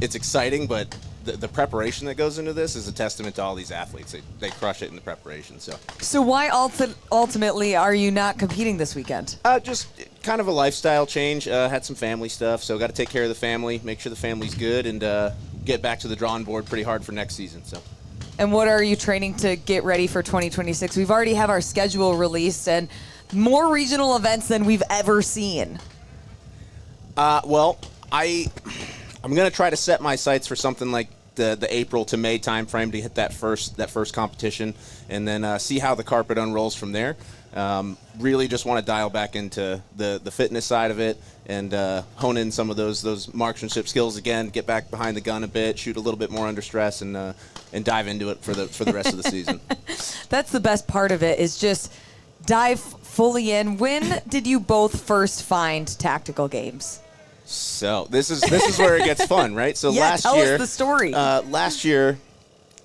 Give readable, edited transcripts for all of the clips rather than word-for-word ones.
it's exciting, but the preparation that goes into this is a testament to all these athletes. They crush it in the preparation. So why ultimately are you not competing this weekend? Just kind of a lifestyle change. Had some family stuff, so got to take care of the family, make sure the family's good, and get back to the drawing board pretty hard for next season. So. And what are you training to get ready for 2026? We've already have our schedule released and more regional events than we've ever seen. Well, I'm going to try to set my sights for something like the April to May timeframe to hit that first competition, and then see how the carpet unrolls from there. Really just want to dial back into the fitness side of it and hone in some of those marksmanship skills again, get back behind the gun a bit, shoot a little bit more under stress, and dive into it for the rest of the season. That's the best part of it, is just dive fully in. When did you both first find tactical games? So this is where it gets fun, right? So yeah, tell us the story. Last year,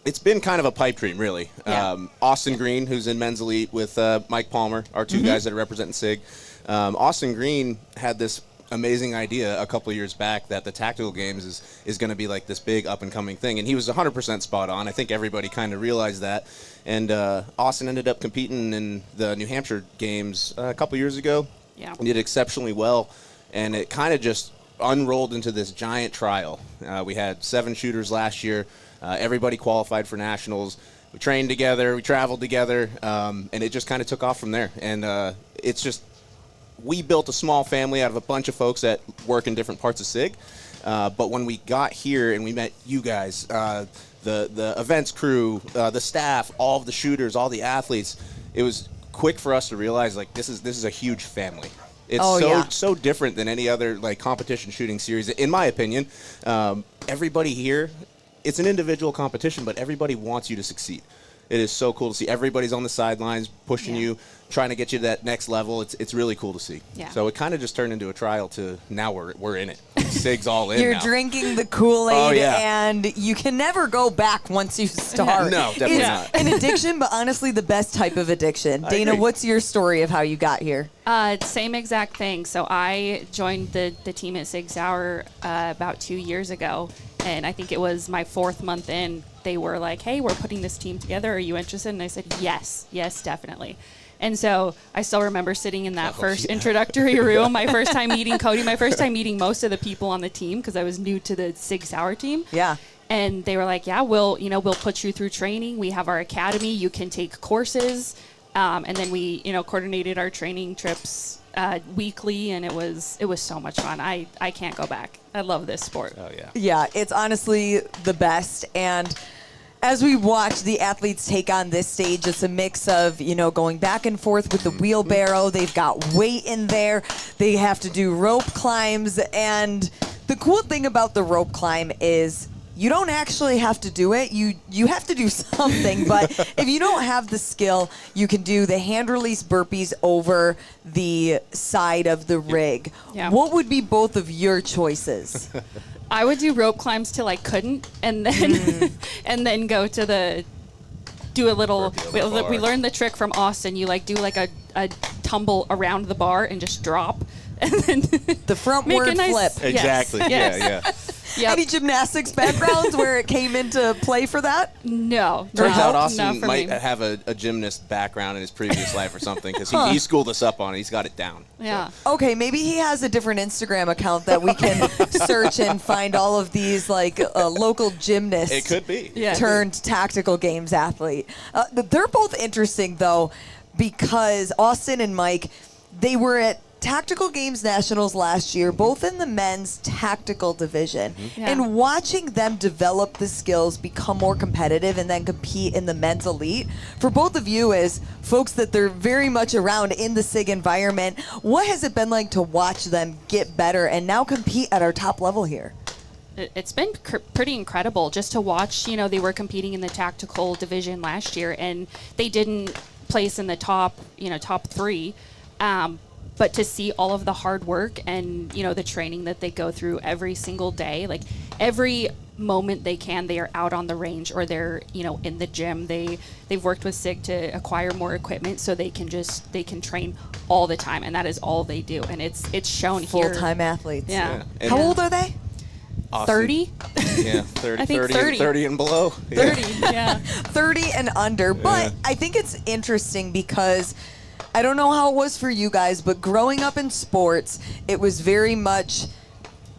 it's been kind of a pipe dream, really. Yeah. Austin Green, who's in men's elite with Mike Palmer, our two guys that are representing SIG. Austin Green had this amazing idea a couple of years back that the tactical games is going to be like this big up-and-coming thing, and he was 100% spot on. I think everybody kind of realized that. And Austin ended up competing in the New Hampshire games a couple years ago. Yeah. And did exceptionally well. And it kind of just unrolled into this giant trial. We had 7 shooters last year. Everybody qualified for nationals. We trained together. We traveled together. And it just kind of took off from there. And it's just, we built a small family out of a bunch of folks that work in different parts of SIG. But when we got here and we met you guys, the events crew, the staff, all of the shooters, all the athletes, it was quick for us to realize, like, this is a huge family. It's so different than any other like competition shooting series, in my opinion. Everybody here, it's an individual competition, but everybody wants you to succeed. It is so cool to see. Everybody's on the sidelines pushing you, trying to get you to that next level. It's really cool to see. Yeah. So it kind of just turned into a trial to now we're in it. SIG's all in. You're now. drinking the Kool-Aid, Oh, yeah. and you can never go back once you start. No, definitely it's not. an addiction, but honestly the best type of addiction. Dana, agree. what's your story of how you got here? Same exact thing. So I joined the team at Sig Sauer about 2 years ago, and I think it was my 4th month in. They were like, hey, we're putting this team together. Are you interested? And I said, yes, definitely. And so I still remember sitting in that first introductory room, my first time meeting Cody, my first time meeting most of the people on the team because I was new to the Sig Sauer team. Yeah. And they were like, yeah, we'll put you through training. We have our academy. You can take courses. And then we, coordinated our training trips weekly, and it was so much fun. I can't go back. I love this sport. Oh, yeah. Yeah, it's honestly the best. And as we watch the athletes take on this stage, it's a mix of, going back and forth with the wheelbarrow. They've got weight in there. They have to do rope climbs. And the cool thing about the rope climb is you don't actually have to do it. You have to do something. But if you don't have the skill, you can do the hand release burpees over the side of the rig. Yeah. What would be both of your choices? I would do rope climbs till I couldn't, and then and then go to do a little. We learned the trick from Austin. You do a tumble around the bar and just drop, and then The frontward flip. Exactly. Yes. Yeah. Yep. Any gymnastics backgrounds where it came into play for that? No. Turns out not Austin for might me. have a gymnast background in his previous life or something, because he schooled us up on it. He's got it down. Yeah. Okay, maybe he has a different Instagram account that we can search and find all of these local gymnasts. It could be. Yeah. Turned tactical games athlete. They're both interesting though, because Austin and Mike, they were at Tactical Games Nationals last year, both in the men's tactical division. Yeah. And watching them develop the skills, become more competitive, and then compete in the men's elite, for both of you as folks that they're very much around in the SIG environment, what has it been like to watch them get better and now compete at our top level here? It's been pretty incredible just to watch. They were competing in the tactical division last year, and they didn't place in the top 3. But to see all of the hard work and, the training that they go through every single day, like every moment they are out on the range, or they're, in the gym. They've worked with SIG to acquire more equipment so they can train all the time, and that is all they do. And it's shown here. Full-time athletes. Yeah. And How old are they? 30. Yeah, 30, I think 30, 30. 30 and below. 30, yeah. 30 and under. But I think it's interesting because I don't know how it was for you guys, but growing up in sports, it was very much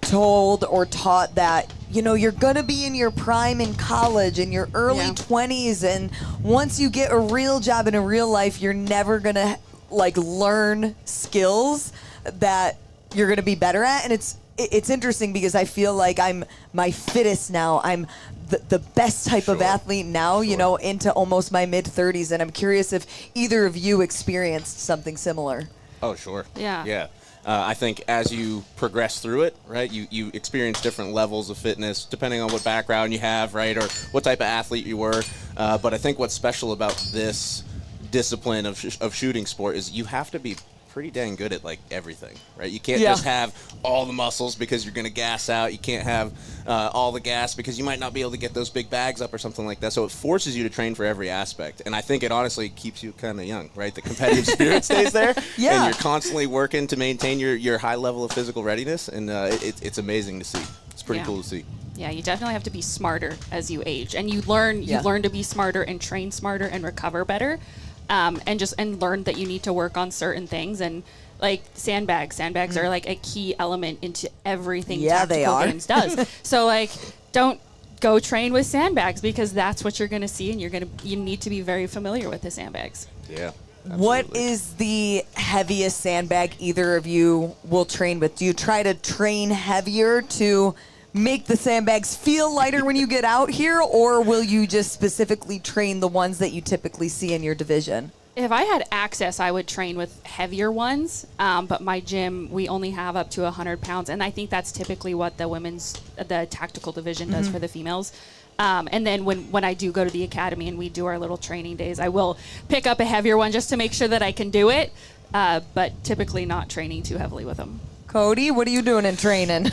told or taught that, you know, you're going to be in your prime in college, in your early 20s, and once you get a real job in a real life, you're never going to, like, learn skills that you're going to be better at. And it's interesting because I feel like I'm my fittest now. I'm the best type of athlete now, you know, into almost my mid-30s, and I'm curious if either of you experienced something similar. Oh, sure. Yeah. Yeah. I think as you progress through it, right, you experience different levels of fitness depending on what background you have, right, or what type of athlete you were. But I think what's special about this discipline of shooting sport is you have to be pretty dang good at, like, everything, right? You can't just have all the muscles because you're going to gas out. You can't have all the gas because you might not be able to get those big bags up or something like that. So it forces you to train for every aspect. And I think it honestly keeps you kind of young, right? The competitive spirit stays there. And you're constantly working to maintain your high level of physical readiness. And it's amazing to see. It's pretty cool to see. Yeah, you definitely have to be smarter as you age. And you learn to be smarter and train smarter and recover better. And learn that you need to work on certain things, and like sandbags are like a key element into everything tactical games does. So like, don't go train with sandbags because that's what you're going to see, and you need to be very familiar with the sandbags. Yeah. Absolutely. What is the heaviest sandbag either of you will train with? Do you try to train heavier to make the sandbags feel lighter when you get out here, or will you just specifically train the ones that you typically see in your division? If I had access, I would train with heavier ones, but my gym, we only have up to 100 pounds, and I think that's typically what the tactical division does for the females. And then when I do go to the academy and we do our little training days, I will pick up a heavier one just to make sure that I can do it, but typically not training too heavily with them. Cody, what are you doing in training?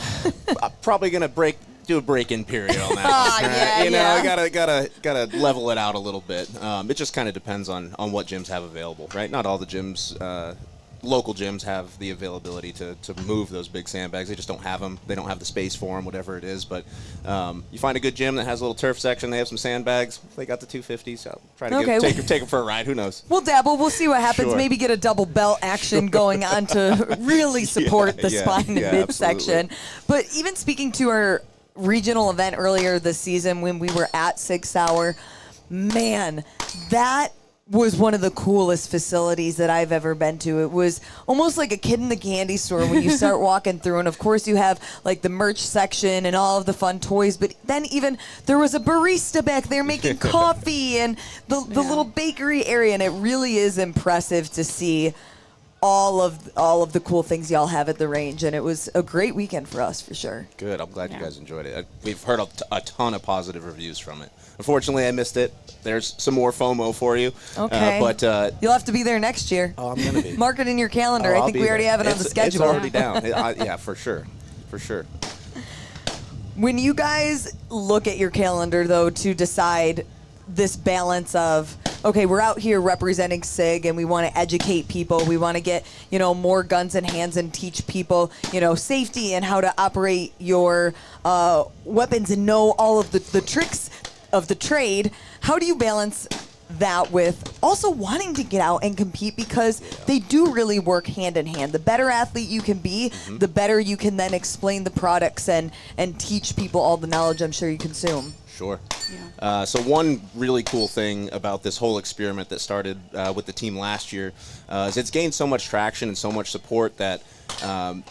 I'm probably gonna do a break-in period on that. Gotta level it out a little bit. It just kind of depends on what gyms have available, right? Not all the gyms, local gyms, have the availability to move those big sandbags. They just don't have them. They don't have the space for them, whatever it is. But you find a good gym that has a little turf section. They have some sandbags. They got the 250s. I'll try to take them for a ride. Who knows? We'll dabble. We'll see what happens. Sure. Maybe get a double belt action going on to really support the spine and midsection. But even speaking to our regional event earlier this season when we were at Sig Sauer, man, that was one of the coolest facilities that I've ever been to. It was almost like a kid in the candy store when you start walking through. And of course you have like the merch section and all of the fun toys, but then even there was a barista back there making coffee and the little bakery area. And it really is impressive to see all of the cool things y'all have at the range, and it was a great weekend for us for sure. Good. I'm glad you guys enjoyed it. We've heard a ton of positive reviews from it. Unfortunately, I missed it. There's some more FOMO for you. Okay. But you'll have to be there next year. Oh, I'm going to be. Mark it in your calendar. I think we already have it on the schedule. It's already down. Yeah, for sure. For sure. When you guys look at your calendar, though, to decide this balance of, okay, we're out here representing SIG and we want to educate people. We want to get, more guns in hands and teach people, safety and how to operate your weapons and know all of the tricks of the trade. How do you balance that with also wanting to get out and compete, because they do really work hand in hand? The better athlete you can be, the better you can then explain the products and teach people all the knowledge I'm sure you consume. Sure. Yeah. So one really cool thing about this whole experiment that started with the team last year is it's gained so much traction and so much support that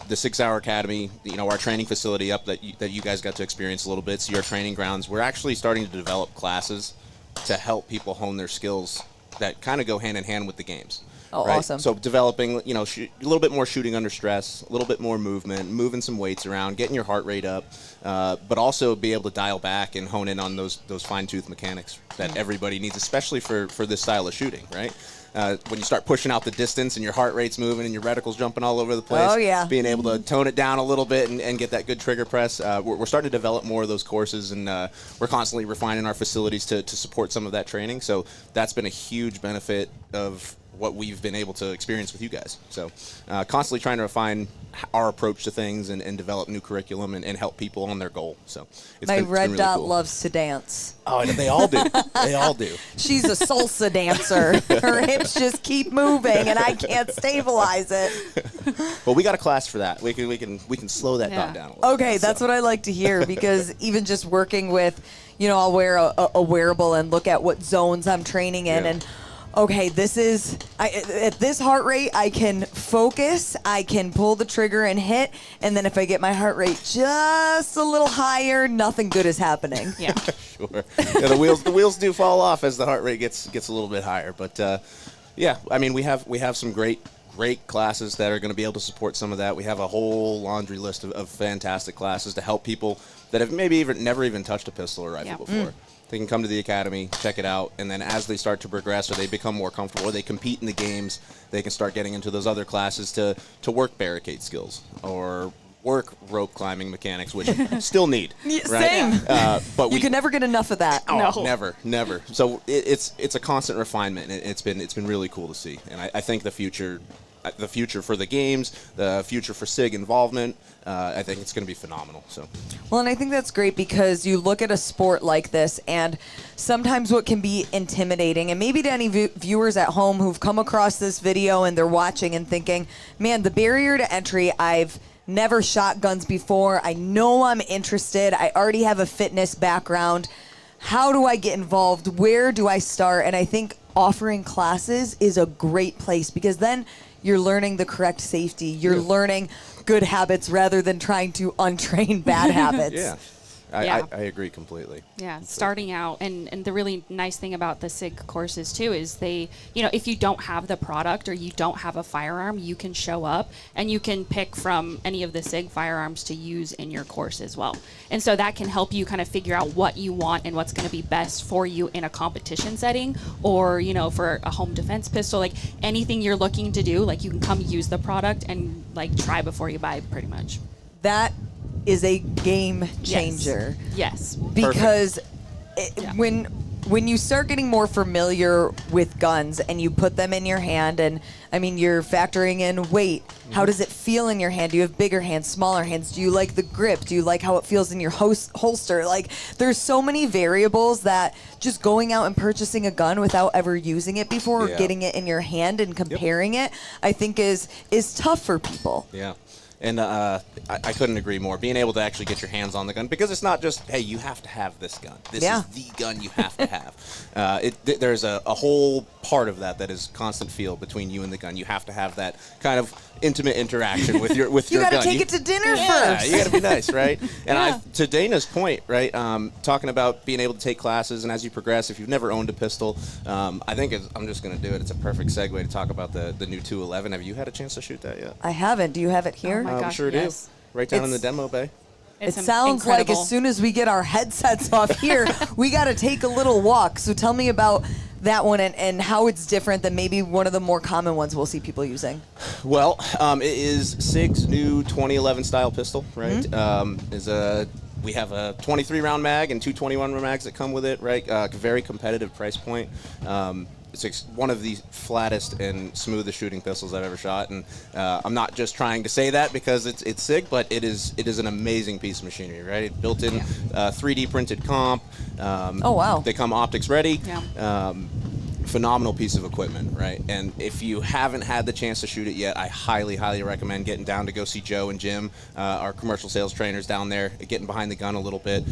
the 6 Hour Academy, our training facility up that you guys got to experience a little bit, see our training grounds, we're actually starting to develop classes to help people hone their skills that kind of go hand in hand with the games. Oh, right? Awesome. So developing, a little bit more shooting under stress, a little bit more movement, moving some weights around, getting your heart rate up, but also be able to dial back and hone in on those fine-tooth mechanics that everybody needs, especially for this style of shooting, right? When you start pushing out the distance and your heart rate's moving and your reticle's jumping all over the place, being able to tone it down a little bit and get that good trigger press. We're starting to develop more of those courses, and we're constantly refining our facilities to support some of that training. So that's been a huge benefit of what we've been able to experience with you guys. So constantly trying to refine our approach to things and develop new curriculum and help people on their goal. So My red really dot cool. loves to dance. Oh, they all do. They all do. She's a salsa dancer. Her hips just keep moving, and I can't stabilize it. Well, we got a class for that. We can slow that dot down a little Okay, bit, that's so. what I like to hear, because even just working with, I'll wear a wearable and look at what zones I'm training in, Yeah. and okay, at this heart rate, I can focus, I can pull the trigger and hit, and then if I get my heart rate just a little higher, nothing good is happening. Yeah. Sure. Yeah, the wheels do fall off as the heart rate gets a little bit higher. But yeah, I mean, we have some great classes that are going to be able to support some of that. We have a whole laundry list of fantastic classes to help people that have maybe never even touched a pistol or rifle before. They can come to the academy, check it out, and then as they start to progress or they become more comfortable or they compete in the games, they can start getting into those other classes to work barricade skills or work rope climbing mechanics, which still need. Right? Same. But You can never get enough of that. Oh, No. never. So it's a constant refinement. It's been really cool to see, and I think the future for the games, the future for SIG involvement, I think it's going to be phenomenal. So. Well, and I think that's great, because you look at a sport like this, and sometimes what can be intimidating, and maybe to any viewers at home who've come across this video and they're watching and thinking, man, the barrier to entry, I've never shot guns before, I know I'm interested, I already have a fitness background, how do I get involved, where do I start? And I think offering classes is a great place, because then you're learning the correct safety, you're learning good habits rather than trying to untrain bad habits. Yeah. Yeah. I agree completely. Yeah, starting out, and the really nice thing about the SIG courses too is they, if you don't have the product or you don't have a firearm, you can show up and you can pick from any of the SIG firearms to use in your course as well. And so that can help you kind of figure out what you want and what's going to be best for you in a competition setting, or, for a home defense pistol, like anything you're looking to do, like you can come use the product and like try before you buy, pretty much. That is a game changer. Yes. Because when you start getting more familiar with guns and you put them in your hand, and I mean, you're factoring in weight, how does it feel in your hand? Do you have bigger hands, smaller hands? Do you like the grip? Do you like how it feels in your holster? Like, there's so many variables that just going out and purchasing a gun without ever using it before or getting it in your hand and comparing it, I think is tough for people. Yeah. And I couldn't agree more. Being able to actually get your hands on the gun, because it's not just, hey, you have to have this gun. This is the gun you have to have. There's a whole part of that is constant feel between you and the gun. You have to have that kind of intimate interaction with your gun. You got to take it to dinner first. You got to be nice, right? And to Dana's point, right, talking about being able to take classes, and as you progress, if you've never owned a pistol, I think I'm just going to do it. It's a perfect segue to talk about the new 211. Have you had a chance to shoot that yet? I haven't. Do you have it here? Oh my We gosh, sure yes. do. Right down in the It's- demo bay. It sounds like as soon as we get our headsets off here, we got to take a little walk. So tell me about that one and how it's different than maybe one of the more common ones we'll see people using. Well, it is SIG's new 2011 style pistol, right? We have a 23 round mag and two 21 round mags that come with it, right? Very competitive price point. It's one of the flattest and smoothest shooting pistols I've ever shot, and I'm not just trying to say that because it's SIG, but it is an amazing piece of machinery, right? Built in 3D printed comp. Oh wow! They come optics ready. Yeah. Phenomenal piece of equipment, right? And if you haven't had the chance to shoot it yet, I highly, highly recommend getting down to go see Joe and Jim, our commercial sales trainers down there, getting behind the gun a little bit.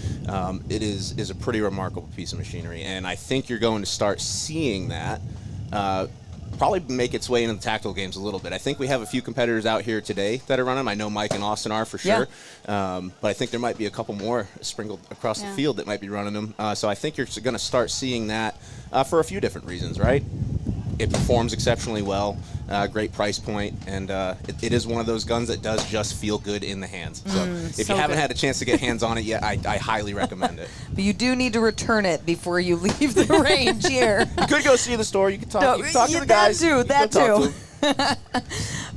It is a pretty remarkable piece of machinery, and I think you're going to start seeing that probably make its way into the tactical games a little bit. I think we have a few competitors out here today that are running them. I know Mike and Austin are for sure, but I think there might be a couple more sprinkled across the field that might be running them. So I think you're going to start seeing that for a few different reasons, right? It performs exceptionally well, great price point, and it is one of those guns that does just feel good in the hands. So if you haven't had a chance to get hands on it yet, I highly recommend it. But you do need to return it before you leave the range here. You could go see the store. You could talk, No, you could talk to yeah, the guys. that too, You could that go talk too. to 'em.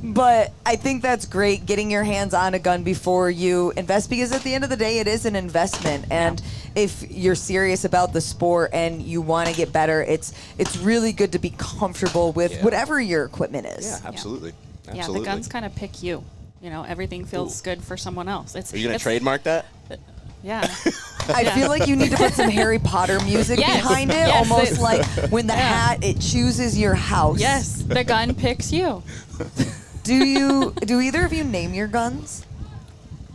But I think that's great, getting your hands on a gun before you invest, because at the end of the day, it is an investment. And if you're serious about the sport and you want to get better, it's really good to be comfortable with whatever your equipment is. Yeah, absolutely. Yeah, Absolutely. the guns kind of pick you. You know, everything feels good for someone else. Are you going to trademark that? Yeah. I feel like you need to put some Harry Potter music behind it, Yes, almost like when the hat, it chooses your house. Yes, the gun picks you. Do either of you name your guns?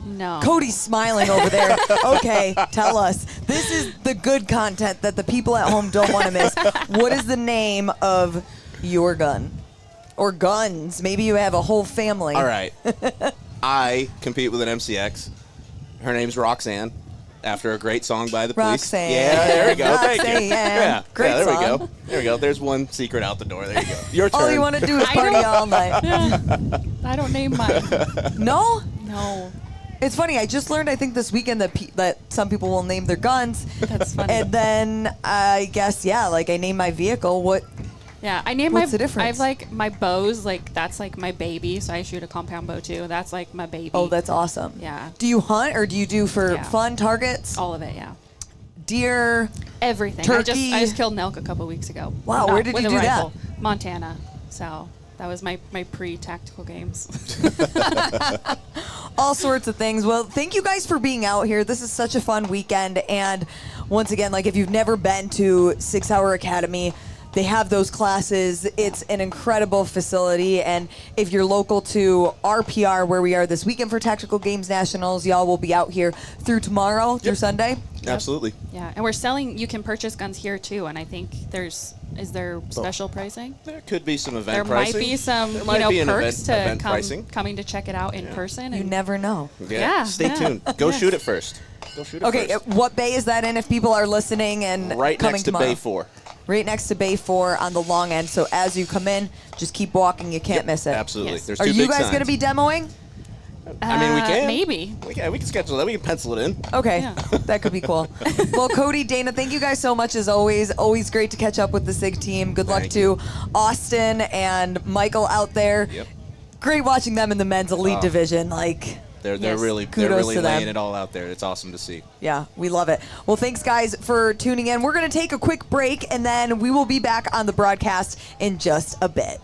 No. Cody's smiling over there. Okay, tell us. This is the good content that the people at home don't want to miss. What is the name of your gun? Or guns? Maybe you have a whole family. All right. I compete with an MCX. Her name's Roxanne, after a great song by the Police. Roxanne. Yeah, there we go. Thank you. Roxanne. Yeah, Great there song. we go. There we go. There's one secret out the door. There you go. Your turn. All you want to do is party all night. Yeah. I don't name mine. No? No. It's funny. I just learned, I think, this weekend that some people will name their guns. That's funny. And then I guess, like I name my vehicle. What? Yeah, I name What's my. the difference? I have like my bows. Like that's like my baby. So I shoot a compound bow too. That's like my baby. Oh, that's awesome. Yeah. Do you hunt or do you do for fun targets? All of it. Yeah. Deer. Everything. Turkey. I just killed an elk a couple weeks ago. Wow, where did with you a do that? rifle. Montana. So that was my pre-tactical games. All sorts of things. Well, thank you guys for being out here. This is such a fun weekend. And once again, like if you've never been to Sig Sauer Academy, they have those classes. It's an incredible facility. And if you're local to RPR, where we are this weekend for Tactical Games Nationals, y'all will be out here through tomorrow, through Sunday. Absolutely. Yeah, and we're selling. You can purchase guns here too, and I think is there special pricing? There could be some event There pricing. might be some There might be an perks event to pricing. coming to check it out in person. You And never know. Yeah, Stay yeah. tuned. Go shoot it first. Go shoot it Okay, first. what bay is that in if people are listening and Right coming next to tomorrow? Bay 4. Right next to Bay 4 on the long end. So as you come in, just keep walking. You can't miss it. Absolutely. Yes. There's Are two you big guys signs. going to be demoing? I mean, we can. Maybe. We can schedule that. We can pencil it in. Okay, Yeah. that could be cool. Well, Cody, Dana, thank you guys so much as always. Always great to catch up with the SIG team. Good luck Thank to you. Austin and Michael out there. Yep. Great watching them in the men's elite division. Like, They're Yes. really Kudos to them. laying it all out there. It's awesome to see. yeah, we love it. Well, thanks guys for tuning in. We're going to take a quick break and then we will be back on the broadcast in just a bit.